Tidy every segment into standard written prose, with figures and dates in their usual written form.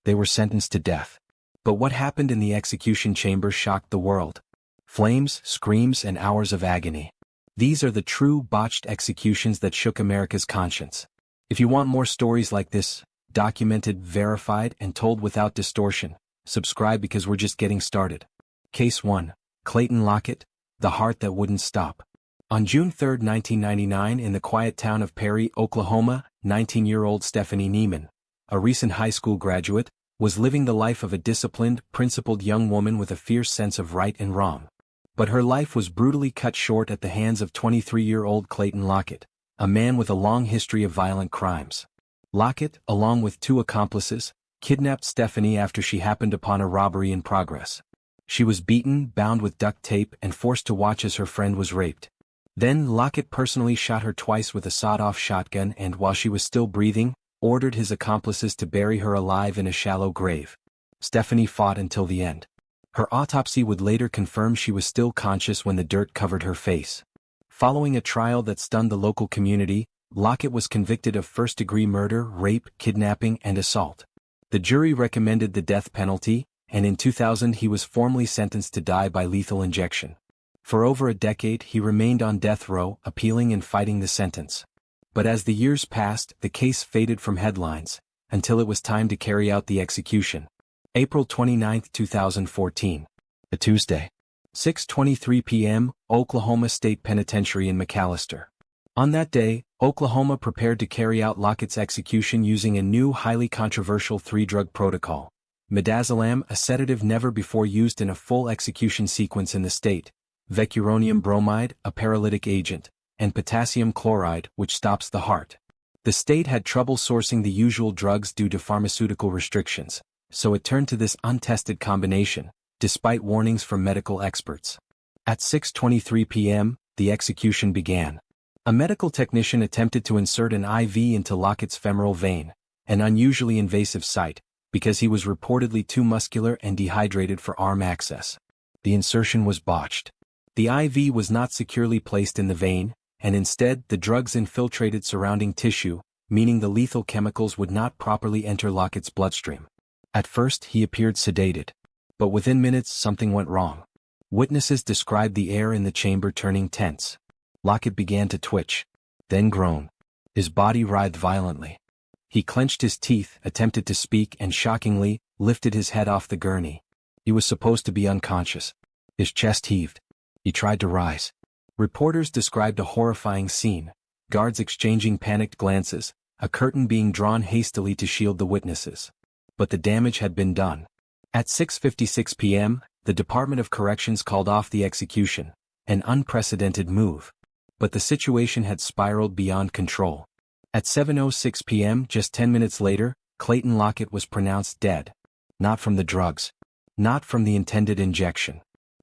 They were sentenced to death. But what happened in the execution chamber shocked the world. Flames, screams, and hours of agony. These are the true botched executions that shook America's conscience. If you want more stories like this, documented, verified, and told without distortion, subscribe because we're just getting started. Case 1. Clayton Lockett, the heart that wouldn't stop. On June 3, 1999, in the quiet town of Perry, Oklahoma, 19-year-old Stephanie Neiman, a recent high school graduate, was living the life of a disciplined, principled young woman with a fierce sense of right and wrong. But her life was brutally cut short at the hands of 23-year-old Clayton Lockett, a man with a long history of violent crimes. Lockett, along with 2 accomplices, kidnapped Stephanie after she happened upon a robbery in progress. She was beaten, bound with duct tape, and forced to watch as her friend was raped. Then Lockett personally shot her twice with a sawed-off shotgun and, while she was still breathing, ordered his accomplices to bury her alive in a shallow grave. Stephanie fought until the end. Her autopsy would later confirm she was still conscious when the dirt covered her face. Following a trial that stunned the local community, Lockett was convicted of first-degree murder, rape, kidnapping, and assault. The jury recommended the death penalty, and in 2000 he was formally sentenced to die by lethal injection. For over a decade he remained on death row, appealing and fighting the sentence. But as the years passed, the case faded from headlines, until it was time to carry out the execution. April 29, 2014. A Tuesday. 6:23 p.m., Oklahoma State Penitentiary in McAlester. On that day, Oklahoma prepared to carry out Lockett's execution using a new highly controversial 3-drug protocol. Midazolam, a sedative never before used in a full execution sequence in the state, vecuronium bromide, a paralytic agent, and potassium chloride, which stops the heart. The state had trouble sourcing the usual drugs due to pharmaceutical restrictions, so it turned to this untested combination, despite warnings from medical experts. At 6:23 p.m., the execution began. A medical technician attempted to insert an IV into Lockett's femoral vein, an unusually invasive site, because he was reportedly too muscular and dehydrated for arm access. The insertion was botched. The IV was not securely placed in the vein, and instead the drugs infiltrated surrounding tissue, meaning the lethal chemicals would not properly enter Lockett's bloodstream. At first he appeared sedated. But within minutes something went wrong. Witnesses described the air in the chamber turning tense. Lockett began to twitch, then groan. His body writhed violently. He clenched his teeth, attempted to speak, and shockingly, lifted his head off the gurney. He was supposed to be unconscious. His chest heaved. He tried to rise. Reporters described a horrifying scene, guards exchanging panicked glances, a curtain being drawn hastily to shield the witnesses. But the damage had been done. At 6:56 p.m., the Department of Corrections called off the execution, an unprecedented move. But the situation had spiraled beyond control. At 7:06 p.m., just 10 minutes later, Clayton Lockett was pronounced dead. Not from the drugs. Not from the intended injection.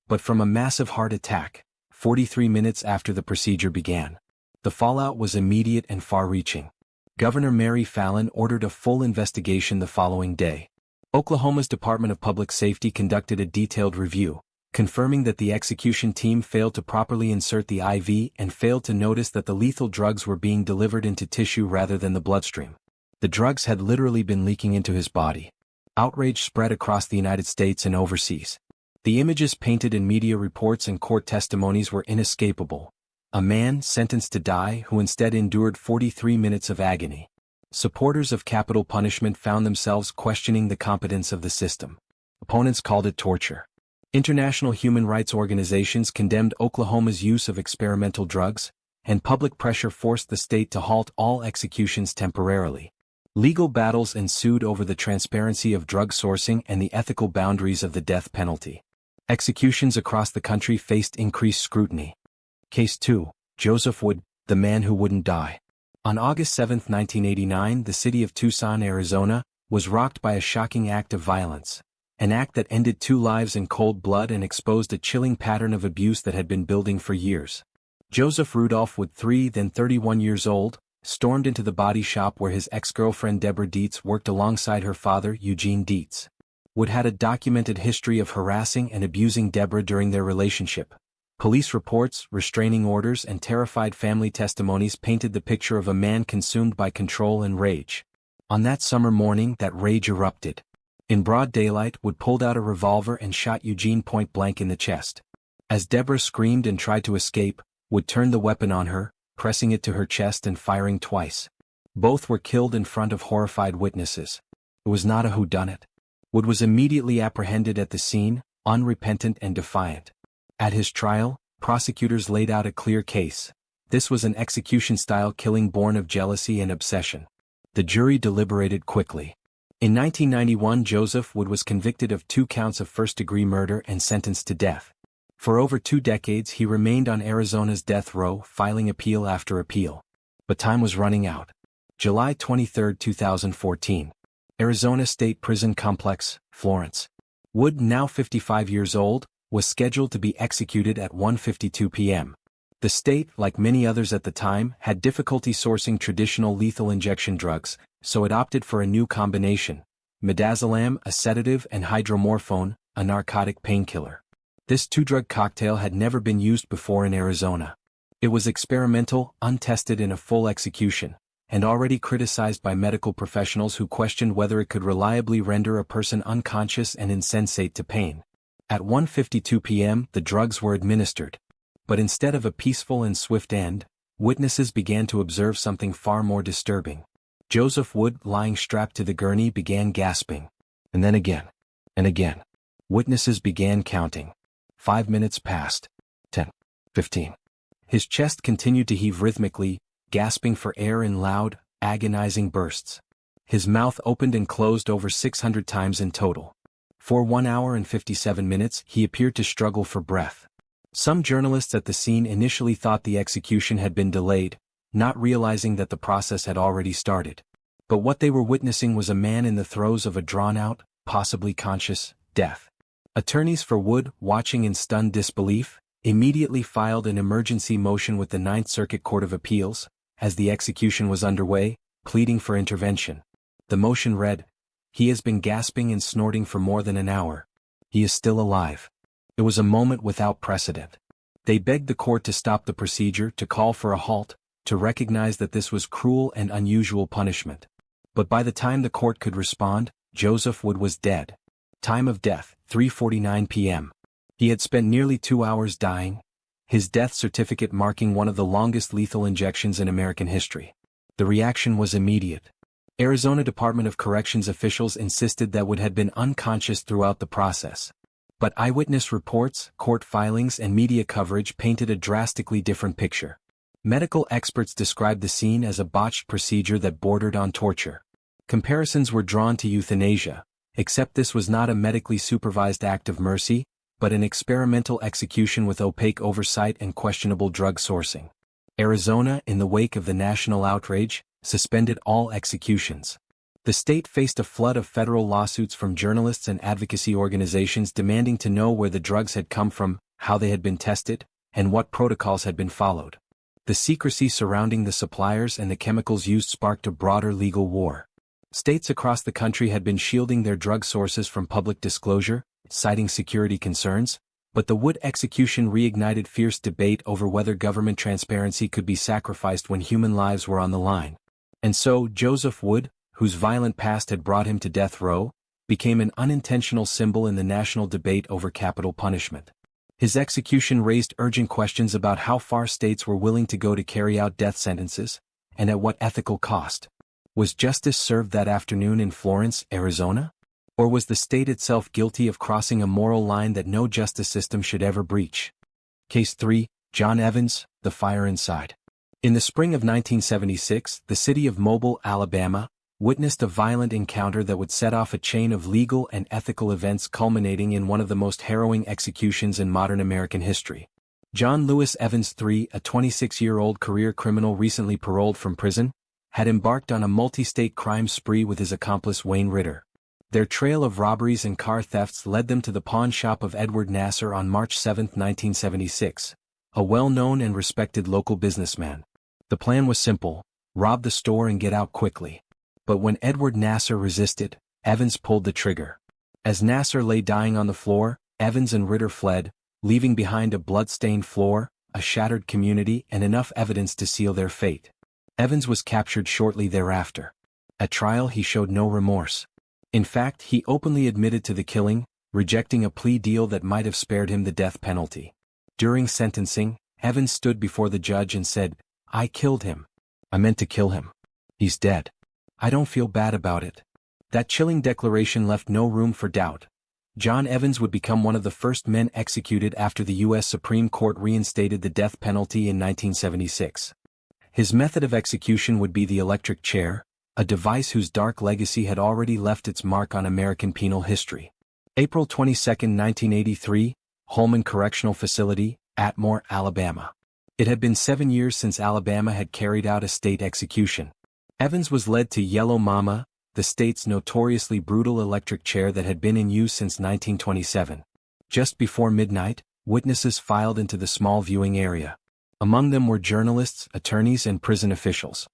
But from a massive heart attack, 43 minutes after the procedure began. The fallout was immediate and far-reaching. Governor Mary Fallin ordered a full investigation the following day. Oklahoma's Department of Public Safety conducted a detailed review, confirming that the execution team failed to properly insert the IV and failed to notice that the lethal drugs were being delivered into tissue rather than the bloodstream. The drugs had literally been leaking into his body. Outrage spread across the United States and overseas. The images painted in media reports and court testimonies were inescapable. A man sentenced to die who instead endured 43 minutes of agony. Supporters of capital punishment found themselves questioning the competence of the system. Opponents called it torture. International human rights organizations condemned Oklahoma's use of experimental drugs, and public pressure forced the state to halt all executions temporarily. Legal battles ensued over the transparency of drug sourcing and the ethical boundaries of the death penalty. Executions across the country faced increased scrutiny. Case 2. Joseph Wood, the man who wouldn't die. On August 7, 1989, the city of Tucson, Arizona, was rocked by a shocking act of violence. An act that ended 2 lives in cold blood and exposed a chilling pattern of abuse that had been building for years. Joseph Rudolph Wood III, then 31 years old, stormed into the body shop where his ex-girlfriend Deborah Dietz worked alongside her father, Eugene Dietz. Wood had a documented history of harassing and abusing Deborah during their relationship. Police reports, restraining orders, and terrified family testimonies painted the picture of a man consumed by control and rage. On that summer morning, that rage erupted. In broad daylight, Wood pulled out a revolver and shot Eugene point blank in the chest. As Deborah screamed and tried to escape, Wood turned the weapon on her, pressing it to her chest and firing twice. Both were killed in front of horrified witnesses. It was not a whodunit. Wood was immediately apprehended at the scene, unrepentant and defiant. At his trial, prosecutors laid out a clear case. This was an execution-style killing born of jealousy and obsession. The jury deliberated quickly. In 1991, Joseph Wood was convicted of 2 counts of first-degree murder and sentenced to death. For over 2 decades he remained on Arizona's death row, filing appeal after appeal. But time was running out. July 23, 2014. Arizona State Prison Complex, Florence. Wood, now 55 years old, was scheduled to be executed at 1:52 p.m. The state, like many others at the time, had difficulty sourcing traditional lethal injection drugs, so it opted for a new combination: midazolam, a sedative, and hydromorphone, a narcotic painkiller. This 2-drug cocktail had never been used before in Arizona. It was experimental, untested in a full execution, and already criticized by medical professionals who questioned whether it could reliably render a person unconscious and insensate to pain. At 1:52 p.m., the drugs were administered. But instead of a peaceful and swift end, witnesses began to observe something far more disturbing. Joseph Wood, lying strapped to the gurney, began gasping. And then again. And again. Witnesses began counting. 5 minutes passed. 10. 15. His chest continued to heave rhythmically, gasping for air in loud, agonizing bursts. His mouth opened and closed over 600 times in total. For 1 hour and 57 minutes, he appeared to struggle for breath. Some journalists at the scene initially thought the execution had been delayed, not realizing that the process had already started. But what they were witnessing was a man in the throes of a drawn-out, possibly conscious, death. Attorneys for Wood, watching in stunned disbelief, immediately filed an emergency motion with the Ninth Circuit Court of Appeals, as the execution was underway, pleading for intervention. The motion read, "He has been gasping and snorting for more than an hour. He is still alive." It was a moment without precedent. They begged the court to stop the procedure, to call for a halt, to recognize that this was cruel and unusual punishment. But by the time the court could respond, Joseph Wood was dead. Time of death, 3:49 p.m. He had spent nearly 2 hours dying, his death certificate marking one of the longest lethal injections in American history. The reaction was immediate. Arizona Department of Corrections officials insisted that Wood had been unconscious throughout the process. But eyewitness reports, court filings, and media coverage painted a drastically different picture. Medical experts described the scene as a botched procedure that bordered on torture. Comparisons were drawn to euthanasia, except this was not a medically supervised act of mercy, but an experimental execution with opaque oversight and questionable drug sourcing. Arizona, in the wake of the national outrage, suspended all executions. The state faced a flood of federal lawsuits from journalists and advocacy organizations demanding to know where the drugs had come from, how they had been tested, and what protocols had been followed. The secrecy surrounding the suppliers and the chemicals used sparked a broader legal war. States across the country had been shielding their drug sources from public disclosure, citing security concerns, but the Wood execution reignited fierce debate over whether government transparency could be sacrificed when human lives were on the line. And so, Joseph Wood, whose violent past had brought him to death row, became an unintentional symbol in the national debate over capital punishment. His execution raised urgent questions about how far states were willing to go to carry out death sentences, and at what ethical cost. Was justice served that afternoon in Florence, Arizona? Or was the state itself guilty of crossing a moral line that no justice system should ever breach? Case 3, John Evans, The Fire Inside. In the spring of 1976, the city of Mobile, Alabama, witnessed a violent encounter that would set off a chain of legal and ethical events culminating in one of the most harrowing executions in modern American history. John Lewis Evans III, a 26-year-old career criminal recently paroled from prison, had embarked on a multi-state crime spree with his accomplice Wayne Ritter. Their trail of robberies and car thefts led them to the pawn shop of Edward Nasser on March 7, 1976, a well-known and respected local businessman. The plan was simple: rob the store and get out quickly. But when Edward Nasser resisted, Evans pulled the trigger. As Nasser lay dying on the floor, Evans and Ritter fled, leaving behind a blood-stained floor, a shattered community, and enough evidence to seal their fate. Evans was captured shortly thereafter. At trial he showed no remorse. In fact, he openly admitted to the killing, rejecting a plea deal that might have spared him the death penalty. During sentencing, Evans stood before the judge and said, "I killed him. I meant to kill him. He's dead. I don't feel bad about it." That chilling declaration left no room for doubt. John Evans would become one of the first men executed after the U.S. Supreme Court reinstated the death penalty in 1976. His method of execution would be the electric chair, a device whose dark legacy had already left its mark on American penal history. April 22, 1983, Holman Correctional Facility, Atmore, Alabama. It had been 7 years since Alabama had carried out a state execution. Evans was led to Yellow Mama, the state's notoriously brutal electric chair that had been in use since 1927. Just before midnight, witnesses filed into the small viewing area. Among them were journalists, attorneys, and prison officials.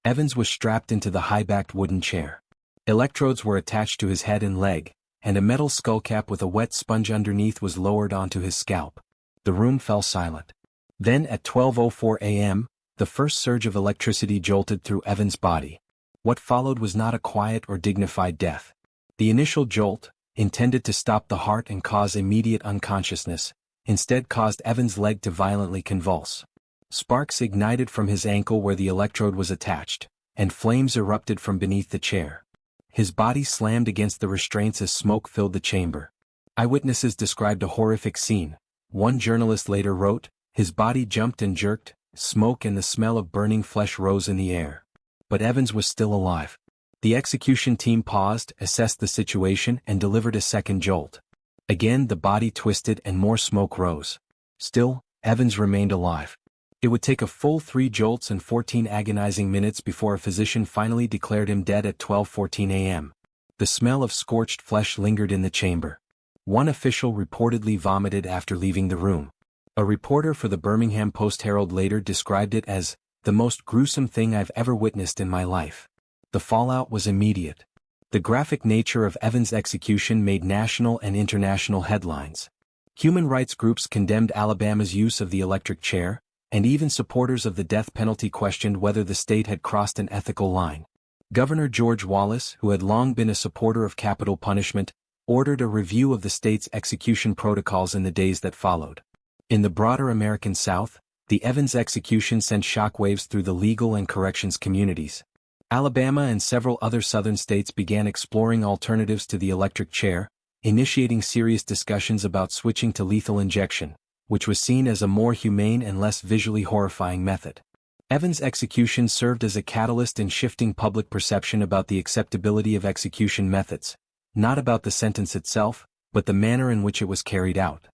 Evans was strapped into the high-backed wooden chair. Electrodes were attached to his head and leg, and a metal skullcap with a wet sponge underneath was lowered onto his scalp. The room fell silent. Then at 12:04 a.m., the first surge of electricity jolted through Evans' body. What followed was not a quiet or dignified death. The initial jolt, intended to stop the heart and cause immediate unconsciousness, instead caused Evans' leg to violently convulse. Sparks ignited from his ankle where the electrode was attached, and flames erupted from beneath the chair. His body slammed against the restraints as smoke filled the chamber. Eyewitnesses described a horrific scene. One journalist later wrote, "His body jumped and jerked, smoke and the smell of burning flesh rose in the air." But Evans was still alive. The execution team paused, assessed the situation, and delivered a second jolt. Again the body twisted and more smoke rose. Still, Evans remained alive. It would take a full 3 jolts and 14 agonizing minutes before a physician finally declared him dead at 12:14 a.m. The smell of scorched flesh lingered in the chamber. One official reportedly vomited after leaving the room. A reporter for the Birmingham Post-Herald later described it as the most gruesome thing I've ever witnessed in my life. The fallout was immediate. The graphic nature of Evans' execution made national and international headlines. Human rights groups condemned Alabama's use of the electric chair, and even supporters of the death penalty questioned whether the state had crossed an ethical line. Governor George Wallace, who had long been a supporter of capital punishment, ordered a review of the state's execution protocols in the days that followed. In the broader American South, the Evans execution sent shockwaves through the legal and corrections communities. Alabama and several other southern states began exploring alternatives to the electric chair, initiating serious discussions about switching to lethal injection, which was seen as a more humane and less visually horrifying method. Evans' execution served as a catalyst in shifting public perception about the acceptability of execution methods, not about the sentence itself, but the manner in which it was carried out.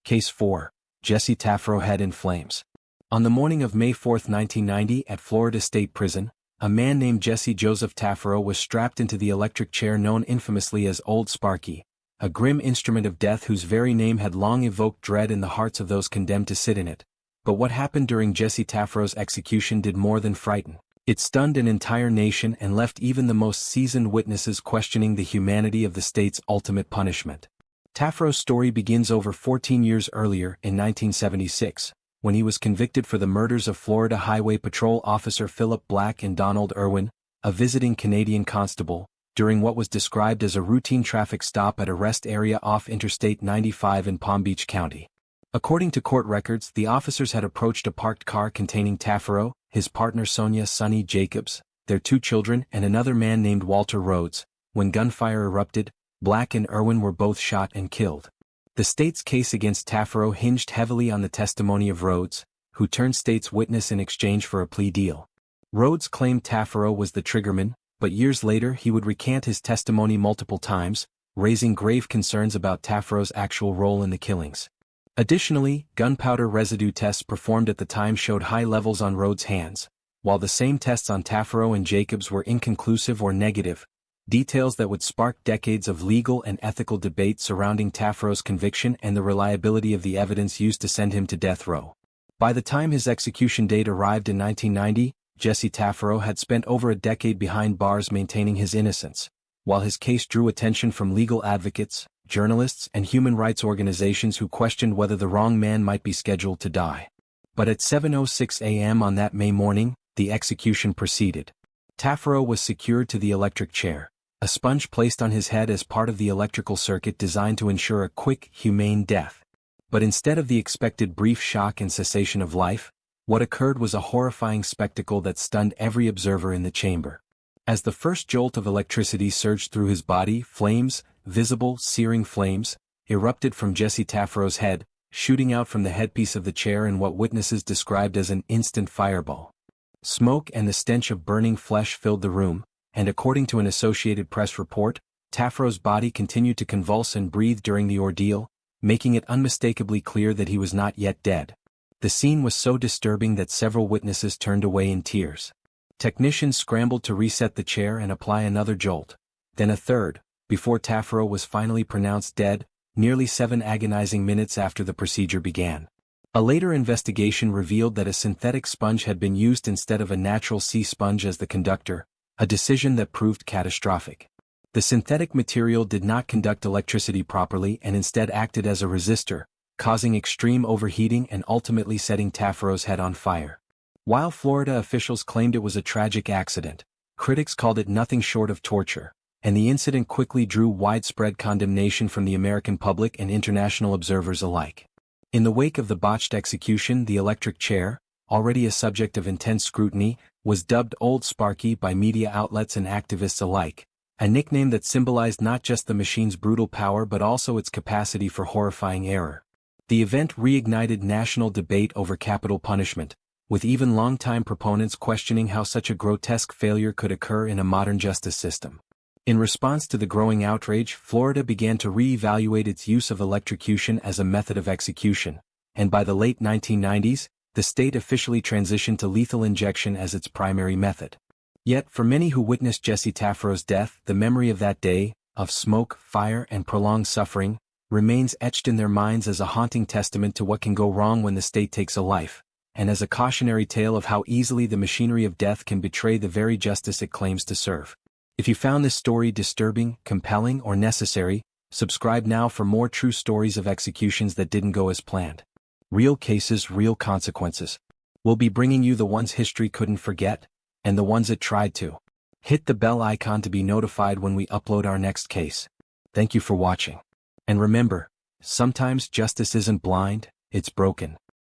Case 4. Jesse Tafero head in flames. On the morning of May 4, 1990, at Florida State Prison, a man named Jesse Joseph Tafero was strapped into the electric chair known infamously as Old Sparky, a grim instrument of death whose very name had long evoked dread in the hearts of those condemned to sit in it. But what happened during Jesse Tafero's execution did more than frighten. It stunned an entire nation and left even the most seasoned witnesses questioning the humanity of the state's ultimate punishment. Tafero's story begins over 14 years earlier, in 1976, when he was convicted for the murders of Florida Highway Patrol Officer Philip Black and Donald Irwin, a visiting Canadian constable, during what was described as a routine traffic stop at a rest area off Interstate 95 in Palm Beach County. According to court records, the officers had approached a parked car containing Tafero, his partner Sonia "Sonny" Jacobs, their 2 children, and another man named Walter Rhodes. When gunfire erupted, Black and Irwin were both shot and killed. The state's case against Tafero hinged heavily on the testimony of Rhodes, who turned state's witness in exchange for a plea deal. Rhodes claimed Tafero was the triggerman, but years later he would recant his testimony multiple times, raising grave concerns about Tafero's actual role in the killings. Additionally, gunpowder residue tests performed at the time showed high levels on Rhodes' hands, while the same tests on Tafero and Jacobs were inconclusive or negative, details that would spark decades of legal and ethical debate surrounding Tafero's conviction and the reliability of the evidence used to send him to death row. By the time his execution date arrived in 1990, Jesse Tafero had spent over a decade behind bars maintaining his innocence, while his case drew attention from legal advocates, journalists, and human rights organizations who questioned whether the wrong man might be scheduled to die. But at 7:06 a.m. on that May morning, the execution proceeded. Tafero was secured to the electric chair, a sponge placed on his head as part of the electrical circuit designed to ensure a quick, humane death. But instead of the expected brief shock and cessation of life, what occurred was a horrifying spectacle that stunned every observer in the chamber. As the first jolt of electricity surged through his body, flames, visible, searing flames, erupted from Jesse Tafero's head, shooting out from the headpiece of the chair in what witnesses described as an instant fireball. Smoke and the stench of burning flesh filled the room, and according to an Associated Press report, Tafero's body continued to convulse and breathe during the ordeal, making it unmistakably clear that he was not yet dead. The scene was so disturbing that several witnesses turned away in tears. Technicians scrambled to reset the chair and apply another jolt, then a third, before Tafero was finally pronounced dead, nearly 7 agonizing minutes after the procedure began. A later investigation revealed that a synthetic sponge had been used instead of a natural sea sponge as the conductor, a decision that proved catastrophic. The synthetic material did not conduct electricity properly and instead acted as a resistor, causing extreme overheating and ultimately setting Tafero's head on fire. While Florida officials claimed it was a tragic accident, critics called it nothing short of torture, and the incident quickly drew widespread condemnation from the American public and international observers alike. In the wake of the botched execution, the electric chair, already a subject of intense scrutiny, was dubbed Old Sparky by media outlets and activists alike, a nickname that symbolized not just the machine's brutal power but also its capacity for horrifying error. The event reignited national debate over capital punishment, with even longtime proponents questioning how such a grotesque failure could occur in a modern justice system. In response to the growing outrage, Florida began to re-evaluate its use of electrocution as a method of execution, and by the late 1990s, the state officially transitioned to lethal injection as its primary method. Yet, for many who witnessed Jesse Tafero's death, the memory of that day, of smoke, fire, and prolonged suffering, remains etched in their minds as a haunting testament to what can go wrong when the state takes a life, and as a cautionary tale of how easily the machinery of death can betray the very justice it claims to serve. If you found this story disturbing, compelling, or necessary, subscribe now for more true stories of executions that didn't go as planned. Real cases, real consequences. We'll be bringing you the ones history couldn't forget, and the ones it tried to. Hit the bell icon to be notified when we upload our next case. Thank you for watching. And remember, sometimes justice isn't blind, it's broken.